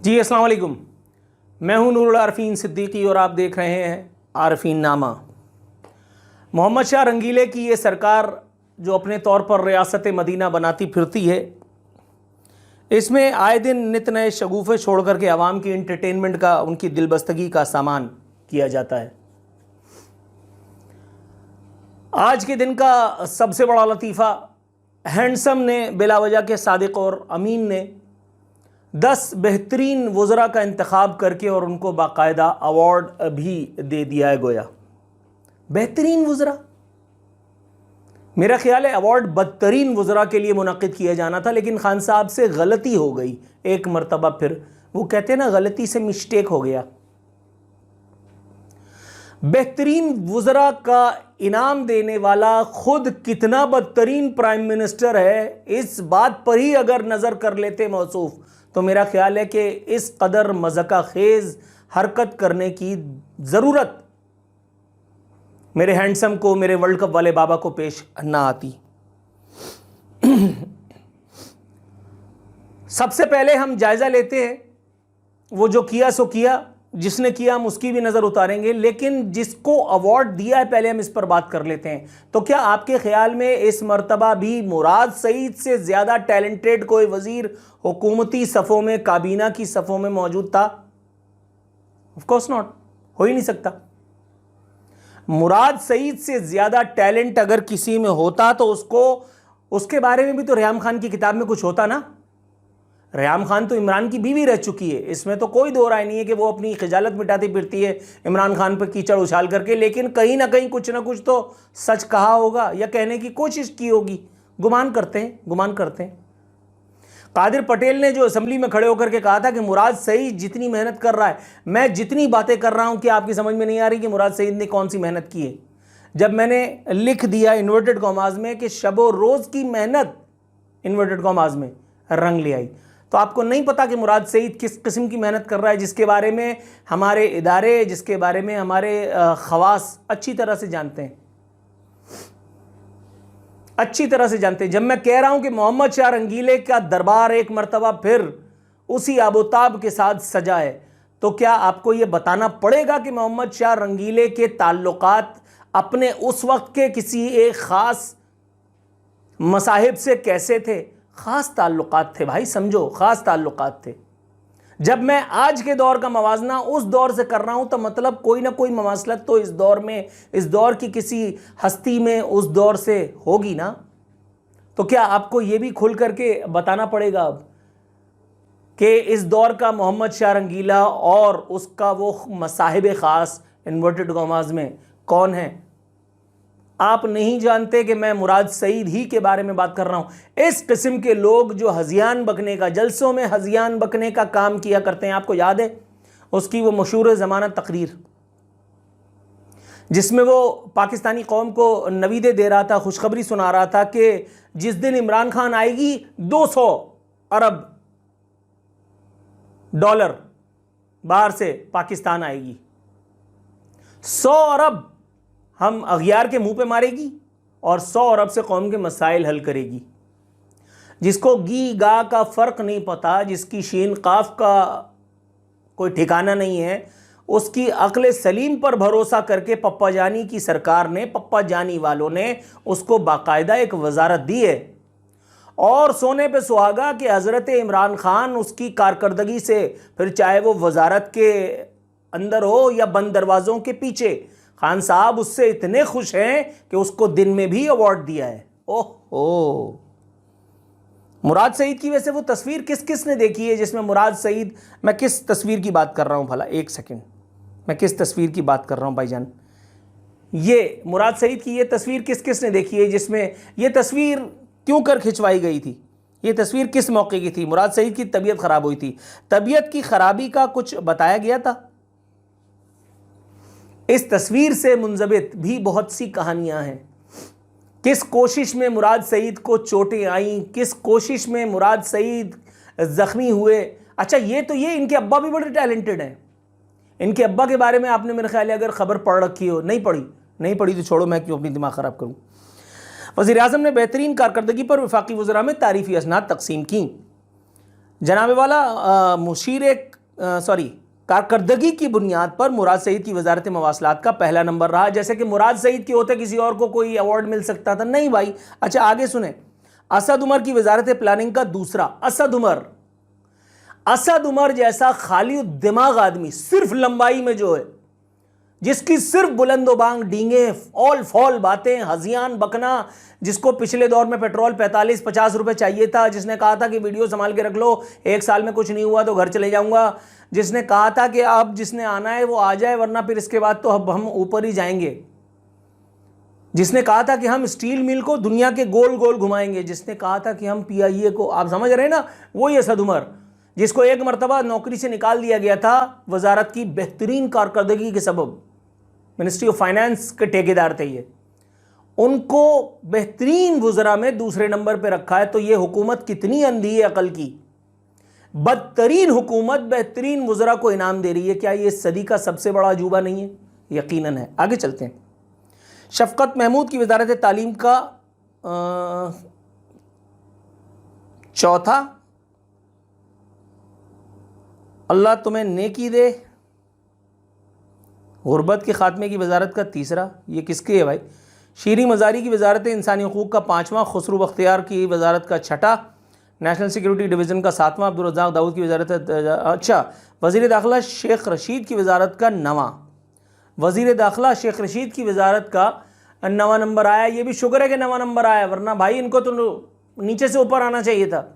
जी अस्सलाम वालेकुम। मैं हूं नूरुल आरफीन सिद्दीकी और आप देख रहे हैं आरफीन नामा। मोहम्मद शाह रंगीले की ये सरकार जो अपने तौर पर रियासत मदीना बनाती फिरती है, इसमें आए दिन नित नए शगुफ़े छोड़ कर के आवाम की इंटरटेनमेंट का, उनकी दिलबस्तगी का सामान किया जाता है। आज के दिन का सबसे बड़ा लतीफ़ा, हैंडसम ने बिलावजह के सादिक और अमीन ने 10 बेहतरीन वज़रा का इंतखाब करके और उनको बाकायदा अवार्ड भी दे दिया है। गोया बेहतरीन वज़रा, मेरा ख्याल है अवार्ड बदतरीन वज़रा के लिए मुनक़िद किया जाना था, लेकिन खान साहब से गलती हो गई एक मरतबा। फिर वो कहते हैं ना, गलती से मिस्टेक हो गया। बेहतरीन वज़रा का इनाम देने वाला खुद कितना बदतरीन प्राइम मिनिस्टर है, इस बात पर ही अगर नज़र कर लेते मौसूफ, तो मेरा ख्याल है कि इस कदर मज़ाक़ा खेज़ हरकत करने की ज़रूरत मेरे हैंडसम को, मेरे वर्ल्ड कप वाले बाबा को पेश ना आती। सबसे पहले हम जायज़ा लेते हैं, वो जो किया सो किया, जिसने किया हम उसकी भी नज़र उतारेंगे, लेकिन जिसको अवार्ड दिया है पहले हम इस पर बात कर लेते हैं। तो क्या आपके ख्याल में इस मर्तबा भी मुराद सईद से ज़्यादा टैलेंटेड कोई वज़ीर हुकूमती सफ़ों में, काबीना की सफ़ों में मौजूद था? ऑफ कोर्स नॉट, हो ही नहीं सकता। मुराद सईद से ज़्यादा टैलेंट अगर किसी में होता तो उसके बारे में भी तो रेहाम खान की किताब में कुछ होता ना। रेहाम खान तो इमरान की बीवी रह चुकी है, इसमें तो कोई दो राय नहीं है कि वो अपनी खिजालत मिटाती फिरती है इमरान खान पर कीचड़ उछाल करके, लेकिन कहीं ना कहीं कुछ ना कुछ तो सच कहा होगा या कहने की कोशिश की होगी। गुमान करते हैं। कादिर पटेल ने जो असेंबली में खड़े होकर के कहा था कि मुराद सईद जितनी मेहनत कर रहा है, मैं जितनी बातें कर रहा हूं, कि आपकी समझ में नहीं आ रही कि मुराद सईद ने कौन सी मेहनत की है। जब मैंने लिख दिया इन्वर्टेड कॉमाज में कि शबो रोज़ की मेहनत इन्वर्टेड कॉमाज में रंग ले आई, तो आपको नहीं पता कि मुराद सईद किस किस्म की मेहनत कर रहा है, जिसके बारे में हमारे इदारे, जिसके बारे में हमारे खवास अच्छी तरह से जानते हैं। जब मैं कह रहा हूं कि मोहम्मद शाह रंगीले का दरबार एक मर्तबा फिर उसी आबोताब के साथ सजा है, तो क्या आपको यह बताना पड़ेगा कि मोहम्मद शाह रंगीले के ताल्लुकात अपने उस वक्त के किसी एक ख़ास मसाहिब से कैसे थे? ख़ास ताल्लुकात थे भाई, समझो, ख़ास ताल्लुकात थे। जब मैं आज के दौर का मवाजना उस दौर से कर रहा हूं, तो मतलब कोई ना कोई मवासलत तो इस दौर में, इस दौर की किसी हस्ती में उस दौर से होगी ना। तो क्या आपको यह भी खुल करके बताना पड़ेगा अब कि इस दौर का मोहम्मद शाह रंगीला और उसका वो मसाहिब ख़ास इन्वर्टेड कॉमास में कौन है? आप नहीं जानते कि मैं मुराद सईद ही के बारे में बात कर रहा हूं। इस किस्म के लोग जो हजियान बकने का, जलसों में हजियान बकने का काम किया करते हैं, आपको याद है उसकी वो मशहूर ज़मानत तकरीर, जिसमें वो पाकिस्तानी कौम को नवीदे दे रहा था, खुशखबरी सुना रहा था कि जिस दिन इमरान खान आएगी 200 अरब डॉलर बाहर से पाकिस्तान आएगी, 100 अरब हम अगियार के मुंह पे मारेगी और 100 अरब से कौम के मसाइल हल करेगी। जिसको गी गा का फ़र्क नहीं पता, जिसकी शीन काफ का कोई ठिकाना नहीं है, उसकी अक्ल सलीम पर भरोसा करके पप्पा जानी की सरकार ने, पप्पा जानी वालों ने उसको बाकायदा एक वजारत दी है। और सोने पे सुहागा कि हज़रत इमरान खान उसकी कारकर्दगी से, फिर चाहे वो वजारत के अंदर हो या बंद दरवाज़ों के पीछे, खान साहब उससे इतने खुश हैं कि उसको दिन में भी अवार्ड दिया है। ओहो, मुराद सईद की वैसे वो तस्वीर किस किस ने देखी है जिसमें मुराद सईद, मैं किस तस्वीर की बात कर रहा हूँ भला, एक सेकंड, मैं किस तस्वीर की बात कर रहा हूँ भाईजान? ये मुराद सईद की ये तस्वीर किस किस ने देखी है, जिसमें ये तस्वीर क्यों कर खिंचवाई गई थी? ये तस्वीर किस मौके की थी? मुराद सईद की तबीयत ख़राब हुई थी, तबीयत की खराबी का कुछ बताया गया था। इस तस्वीर से मुंजबित भी बहुत सी कहानियां हैं। किस कोशिश में मुराद सईद को चोटें आईं, किस कोशिश में मुराद सईद ज़ख्मी हुए। अच्छा, ये इनके अब्बा भी बड़े टैलेंटेड हैं। इनके अब्बा के बारे में आपने मेरे ख्याल है अगर ख़बर पढ़ रखी हो, नहीं पढ़ी तो छोड़ो, मैं क्यों अपनी दिमाग ख़राब करूँ। वज़ीर-ए-आज़म ने बेहतरीन कारकर्दगी पर वफाकी वज़रा में तारीफ़ी असनाद तकसीम की। जनाब वाला मुशीर कारकर्दगी की बुनियाद पर मुराद सईद की वजारत मवासलात का पहला नंबर रहा। जैसे कि मुराद सईद के होते किसी और को कोई अवार्ड मिल सकता था, नहीं भाई। अच्छा आगे सुने, असद उमर की वजारत प्लानिंग का दूसरा। असद उमर जैसा खाली दिमाग आदमी, सिर्फ लंबाई में जो है, जिसकी सिर्फ बुलंदोबांग डींगे, ऑल फॉल बातें, हजियान बकना, जिसको पिछले दौर में पेट्रोल 45-50 रुपए चाहिए था, जिसने कहा था कि वीडियो संभाल के रख लो, 1 साल में कुछ नहीं हुआ तो घर चले जाऊंगा, जिसने कहा था कि अब जिसने आना है वो आ जाए वरना फिर इसके बाद तो अब हम ऊपर ही जाएंगे, जिसने कहा था कि हम स्टील मिल को दुनिया के गोल गोल घुमाएंगे, जिसने कहा था कि हम PIA को, आप समझ रहे हैं ना, वही असद उमर, जिसको एक मरतबा नौकरी से निकाल दिया गया था वजारत की बेहतरीन कारकर्दगी के सबब। मिनिस्ट्री ऑफ फाइनेंस के ठेकेदार थे ये, उनको बेहतरीन वुज़रा में दूसरे नंबर पे रखा है। तो ये हुकूमत कितनी अंधी है अकल की, बदतरीन हुकूमत बेहतरीन वुज़रा को इनाम दे रही है। क्या ये सदी का सबसे बड़ा अजूबा नहीं है? यकीनन है। आगे चलते हैं। शफकत महमूद की वजारत तालीम का चौथा, अल्लाह तुम्हें नेकी दे, गुरबत के खात्मे की वजारत का तीसरा। ये किसकी है भाई? शीरी मज़ारी की वजारत इंसानी हकूक़ का पाँचवां, खुसरू बख्तियार की वजारत का छठा, नेशनल सिक्योरिटी डिवीज़न का सातवां, अब्दुल रज़ाक दाऊद की वजारत, अच्छा, वज़ीर दाखिला शेख रशीद की वजारत का नवां, वज़ीर दाखिला शेख रशीद की वजारत का 9वां नंबर आया। ये भी शुक्र है कि 9वां नंबर आया, वरना भाई इनको तो नीचे से ऊपर आना चाहिए था।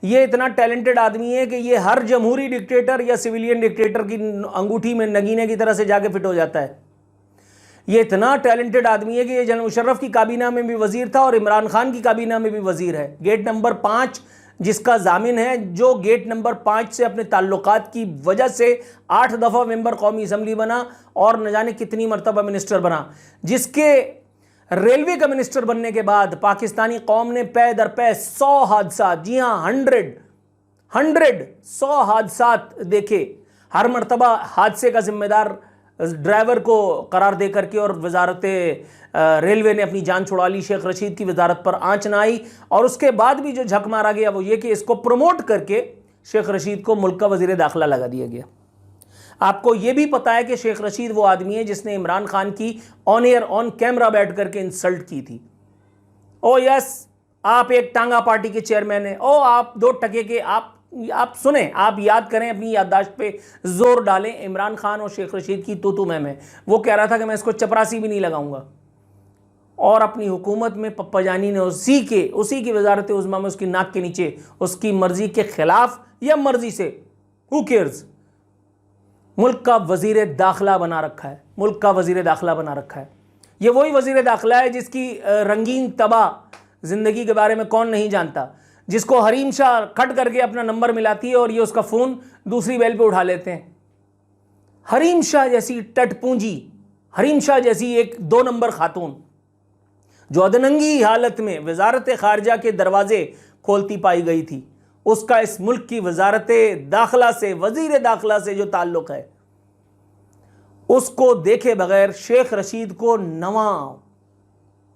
ये इतना टैलेंटेड आदमी है कि ये हर जमहूरी डिक्टेटर या सिविलियन डिक्टेटर की अंगूठी में नगीने की तरह से जाके फिट हो जाता है। ये इतना टैलेंटेड आदमी है कि ये जनरल मुशर्रफ की काबीना में भी वजीर था और इमरान खान की काबीना में भी वजीर है। गेट नंबर 5 जिसका जामिन है, जो गेट नंबर 5 से अपने ताल्लुकात की वजह से 8 दफ़ा मेंबर कौमी असम्बली बना और न जाने कितनी मरतबा मिनिस्टर बना, जिसके रेलवे का मिनिस्टर बनने के बाद पाकिस्तानी कौम ने पै दर पै 100 हादसा, जी हाँ 100 हादसा देखे। हर मरतबा हादसे का जिम्मेदार ड्राइवर को करार दे करके और वजारत रेलवे ने अपनी जान छुड़ा ली। शेख रशीद की वजारत पर आंच ना आई और उसके बाद भी जो झक मारा गया वो ये कि इसको प्रमोट करके शेख रशीद को मुल्क का वजीर दाखिला लगा दिया गया। आपको ये भी पता है कि शेख रशीद वो आदमी है जिसने इमरान खान की ऑन एयर ऑन कैमरा बैठ करके इंसल्ट की थी। ओ यस, आप एक टांगा पार्टी के चेयरमैन हैं, ओ आप 2 टके के, आप सुने, आप याद करें, अपनी याददाश्त पे जोर डालें। इमरान खान और शेख रशीद की तू में वो कह रहा था कि मैं इसको चपरासी भी नहीं लगाऊंगा, और अपनी हुकूमत में पप्पा जानी ने उसी की वजारत उज़्मा में उसकी नाक के नीचे उसकी मर्जी के खिलाफ या मर्जी से, हु केयर्स, मुल्क का वजीर दाखिला बना रखा है। मुल्क का वजीर दाखिला बना रखा है। ये वही वजीर दाखिला है जिसकी रंगीन तबाह जिंदगी के बारे में कौन नहीं जानता, जिसको हरीम शाह खट करके अपना नंबर मिलाती है और ये उसका फ़ोन दूसरी बेल पे उठा लेते हैं। हरीम शाह जैसी टटपूंजी, हरीम शाह जैसी एक 2 नंबर खातून जो अदनंगी हालत में वजारत खारजा के दरवाजे खोलती पाई गई थी, उसका इस मुल्क की वजारत दाखिला से, वजीर दाखिला से जो ताल्लुक है, उसको देखे बगैर शेख रशीद को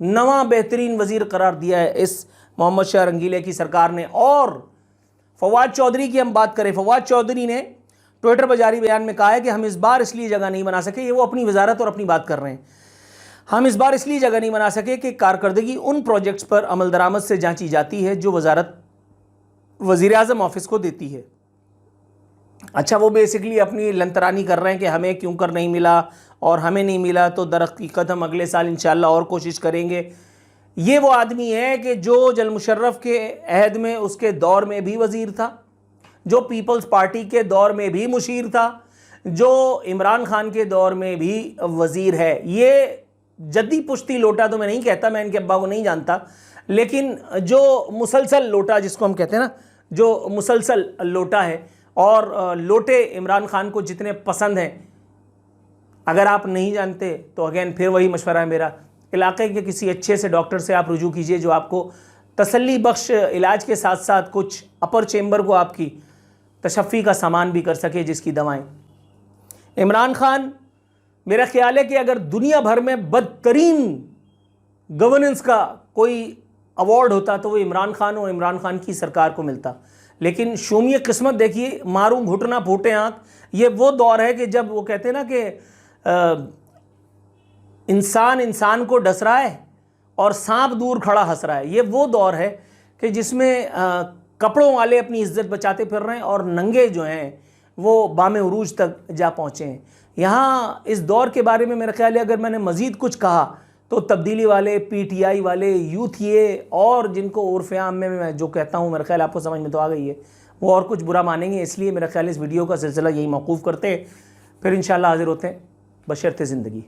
नवा बेहतरीन वजीर करार दिया है इस मोहम्मद शाह रंगीले की सरकार ने। और फवाद चौधरी की हम बात करें, फवाद चौधरी ने ट्विटर पर जारी बयान में कहा है कि हम इस बार इसलिए जगह नहीं बना सके, ये वो अपनी वजारत और अपनी बात कर रहे हैं, हम इस बार इसलिए जगह नहीं बना सके कि कारकर्दगी उन प्रोजेक्ट्स पर अमल दरामद से जांची जाती है जो वजारत वज़ीर आज़म ऑफिस को देती है। अच्छा, वो बेसिकली अपनी लंतरानी कर रहे हैं कि हमें क्यों कर नहीं मिला और हमें नहीं मिला तो दरहकीकत हम अगले साल इंशाअल्लाह और कोशिश करेंगे। ये वो आदमी है कि जो जनरल मुशर्रफ के अहद में उसके दौर में भी वज़ीर था, जो पीपल्स पार्टी के दौर में भी मुशीर था, जो इमरान खान के दौर में भी वज़ीर है। ये जद्दी पुश्ती लोटा तो मैं नहीं कहता, मैं इनके अब्बा को नहीं जानता, लेकिन जो मुसलसल लोटा जिसको हम कहते हैं ना, जो मुसलसल लोटा है, और लोटे इमरान खान को जितने पसंद हैं, अगर आप नहीं जानते तो अगेन फिर वही मशवरा है मेरा, इलाके के किसी अच्छे से डॉक्टर से आप रुजू कीजिए जो आपको तसल्ली बख्श इलाज के साथ साथ कुछ अपर चेम्बर को आपकी तशफ़ी का सामान भी कर सके, जिसकी दवाएं। इमरान खान, मेरा ख्याल है कि अगर दुनिया भर में बदतरीन गवर्नेंस का कोई अवार्ड होता तो वो इमरान खान और इमरान खान की सरकार को मिलता, लेकिन शूमी किस्मत देखिए, मारूं घुटना फूटे आँख, ये वो दौर है कि जब वो कहते हैं ना कि इंसान इंसान को डस रहा है और सांप दूर खड़ा हंस रहा है। ये वो दौर है कि जिसमें कपड़ों वाले अपनी इज्जत बचाते फिर रहे हैं और नंगे जो हैं वो बामे उरूज तक जा पहुँचे हैं। यहाँ इस दौर के बारे में मेरा ख्याल है अगर मैंने मज़ीद कुछ कहा तो तब्दीली वाले, पीटीआई वाले, यूथ ये और जिनको उर्फ़ आम में मैं जो कहता हूँ मेरा ख्याल आपको समझ में तो आ गई है, वो और कुछ बुरा मानेंगे। इसलिए मेरा ख्याल इस वीडियो का सिलसिला यही मौकूफ़ करते, फिर इंशाअल्लाह हाज़िर होते हैं बशर्ते ज़िंदगी।